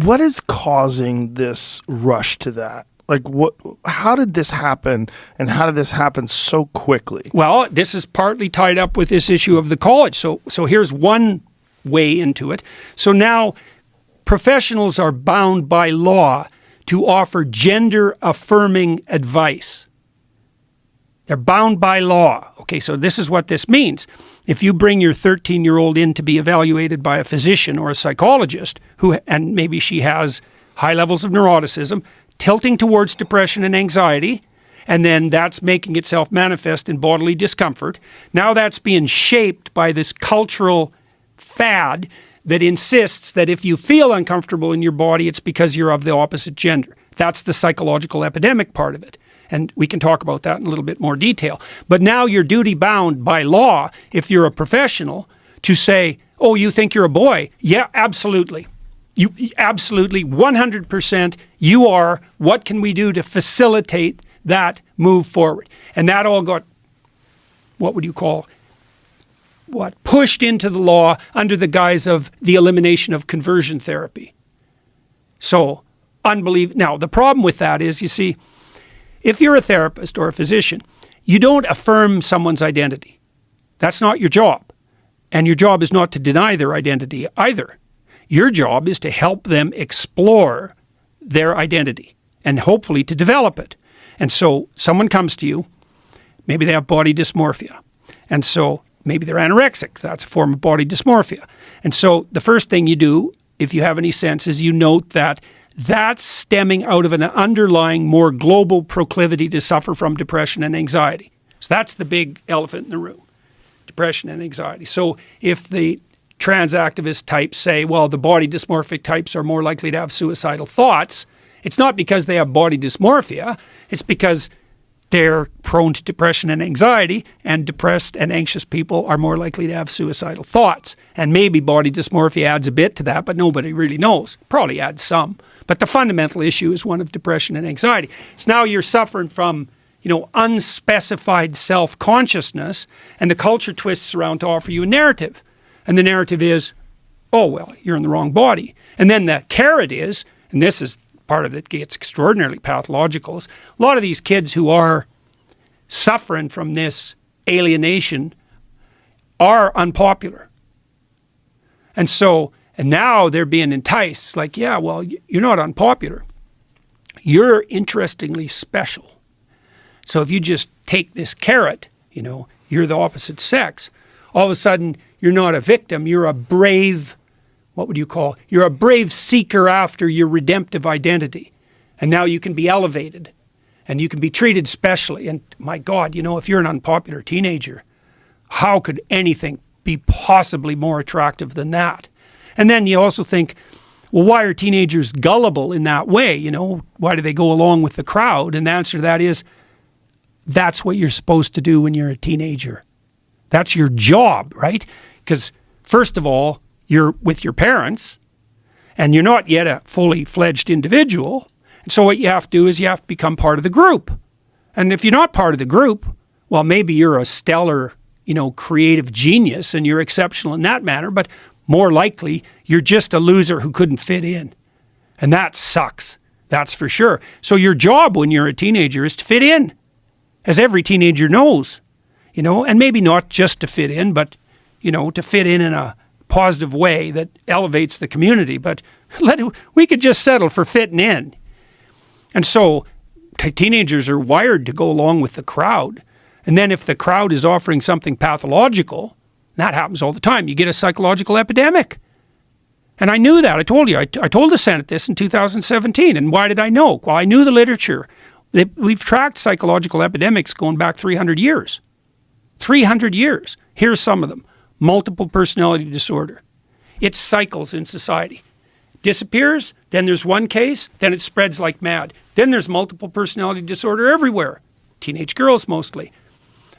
What is causing this rush to that? Like, how did this happen, and how did this happen so quickly? Well, this is partly tied up with this issue of the college. So here's one way into it. So now professionals are bound by law to offer gender-affirming advice. They're bound by law. Okay, so this is what this means. If you bring your 13-year-old in to be evaluated by a physician or a psychologist, and maybe she has high levels of neuroticism, tilting towards depression and anxiety, and then that's making itself manifest in bodily discomfort. Now that's being shaped by this cultural fad that insists that if you feel uncomfortable in your body, it's because you're of the opposite gender. That's the psychological epidemic part of it. And we can talk about that in a little bit more detail. But now you're duty bound by law, if you're a professional, to say, oh, you think you're a boy? Yeah, absolutely. You absolutely, 100%, you are. What can we do to facilitate that move forward? And that all got, what would you call, pushed into the law under the guise of the elimination of conversion therapy. So, unbelievable. Now, the problem with that is, you see, if you're a therapist or a physician, you don't affirm someone's identity. That's not your job. And your job is not to deny their identity either. Your job is to help them explore their identity and hopefully to develop it. And so someone comes to you, maybe they have body dysmorphia. And so maybe they're anorexic. That's a form of body dysmorphia. And so the first thing you do, if you have any sense, is you note that that's stemming out of an underlying, more global proclivity to suffer from depression and anxiety. So that's the big elephant in the room, depression and anxiety. So if the trans activist types say, well, the body dysmorphic types are more likely to have suicidal thoughts, it's not because they have body dysmorphia, it's because they're prone to depression and anxiety, and depressed and anxious people are more likely to have suicidal thoughts. And maybe body dysmorphia adds a bit to that, but nobody really knows. Probably adds some. But the fundamental issue is one of depression and anxiety. So now you're suffering from, unspecified self-consciousness, and the culture twists around to offer you a narrative. And the narrative is, oh, well, you're in the wrong body. And then the carrot is, and this is part of it gets extraordinarily pathological, is a lot of these kids who are suffering from this alienation are unpopular. And now they're being enticed. It's like, yeah, well, you're not unpopular. You're interestingly special. So if you just take this carrot, you're the opposite sex, all of a sudden you're not a victim, you're a brave, you're a brave seeker after your redemptive identity. And now you can be elevated and you can be treated specially. And my God, if you're an unpopular teenager, how could anything be possibly more attractive than that? And then you also think, well, why are teenagers gullible in that way? Why do they go along with the crowd? And the answer to that is, that's what you're supposed to do when you're a teenager. That's your job, right? Because first of all, you're with your parents and you're not yet a fully fledged individual. And so what you have to do is you have to become part of the group. And if you're not part of the group, well, maybe you're a stellar, creative genius and you're exceptional in that manner, but more likely you're just a loser who couldn't fit in. And that sucks. That's for sure. So your job when you're a teenager is to fit in, as every teenager knows, and maybe not just to fit in, but, to fit in a positive way that elevates the community. But we could just settle for fitting in. And so teenagers are wired to go along with the crowd. And then if the crowd is offering something pathological, that happens all the time. You get a psychological epidemic. And I knew that. I told you. I told the Senate this in 2017. And why did I know? Well, I knew the literature. We've tracked psychological epidemics going back 300 years. 300 years. Here's some of them. Multiple personality disorder. It cycles in society. Disappears, then there's one case, then it spreads like mad. Then there's multiple personality disorder everywhere. Teenage girls mostly.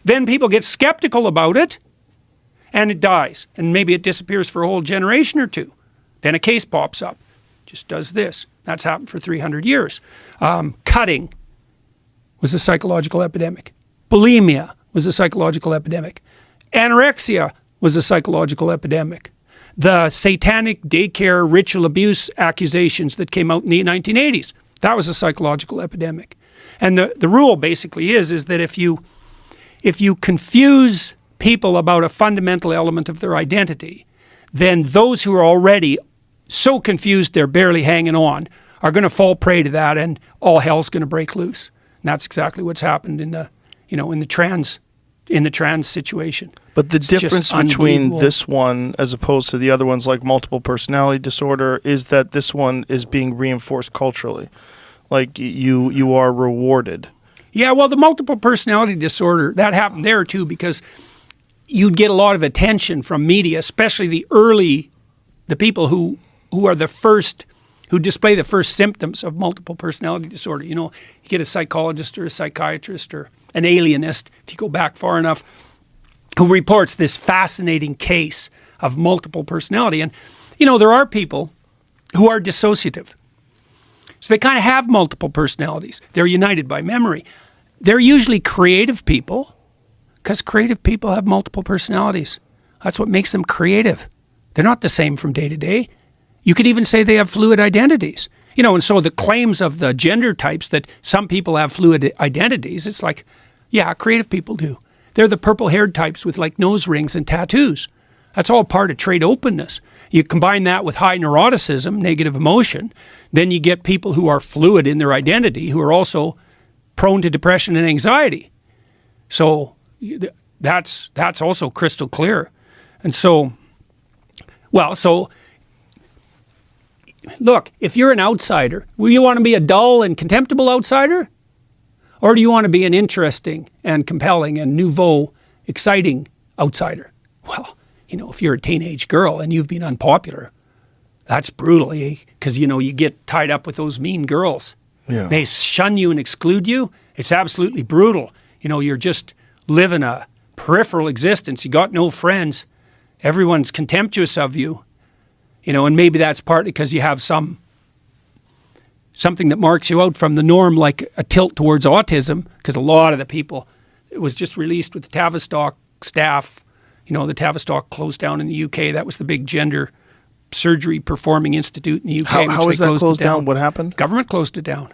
Then people get skeptical about it, and it dies. And maybe it disappears for a whole generation or two. Then a case pops up. Just does this. That's happened for 300 years. Cutting was a psychological epidemic. Bulimia was a psychological epidemic. Anorexia was a psychological epidemic. the satanic daycare ritual abuse accusations that came out in the 1980s. That was a psychological epidemic. And the rule basically is that if you confuse people about a fundamental element of their identity, then those who are already so confused they're barely hanging on are going to fall prey to that, and all hell's going to break loose. And that's exactly what's happened in the trans situation. But the difference between this one as opposed to the other ones like multiple personality disorder is that this one is being reinforced culturally. Like you are rewarded. Yeah, well, the multiple personality disorder, that happened there too, because you'd get a lot of attention from media, especially the people who are the first, who display the first symptoms of multiple personality disorder. You get a psychologist or a psychiatrist or an alienist, if you go back far enough, who reports this fascinating case of multiple personality. And, there are people who are dissociative. So they kind of have multiple personalities. They're united by memory. They're usually creative people because creative people have multiple personalities. That's what makes them creative. They're not the same from day to day. You could even say they have fluid identities. And so the claims of the gender types that some people have fluid identities, it's like, yeah, creative people do. They're the purple-haired types with like nose rings and tattoos. That's all part of trait openness. You combine that with high neuroticism, negative emotion, then you get people who are fluid in their identity who are also prone to depression and anxiety. So that's also crystal clear. And so, look, if you're an outsider, will you want to be a dull and contemptible outsider? Or do you want to be an interesting and compelling and nouveau, exciting outsider? Well, if you're a teenage girl and you've been unpopular, that's brutal, because, you get tied up with those mean girls. Yeah. They shun you and exclude you. It's absolutely brutal. You're just living a peripheral existence. You got no friends. Everyone's contemptuous of you. And maybe that's partly because you have something that marks you out from the norm, like a tilt towards autism, because a lot of the people, it was just released with the Tavistock staff. The Tavistock closed down in the UK. That was the big gender surgery performing institute in the UK. How was that closed down? What happened? Government closed it down.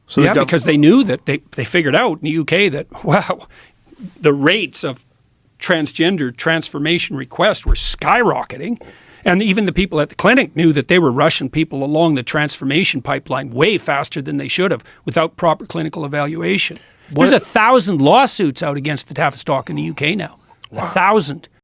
So because they knew that they figured out in the UK that, wow, the rates of transgender transformation requests were skyrocketing. And even the people at the clinic knew that they were rushing people along the transformation pipeline way faster than they should have without proper clinical evaluation. There's 1,000 lawsuits out against the Tavistock in the UK now. Wow. 1,000.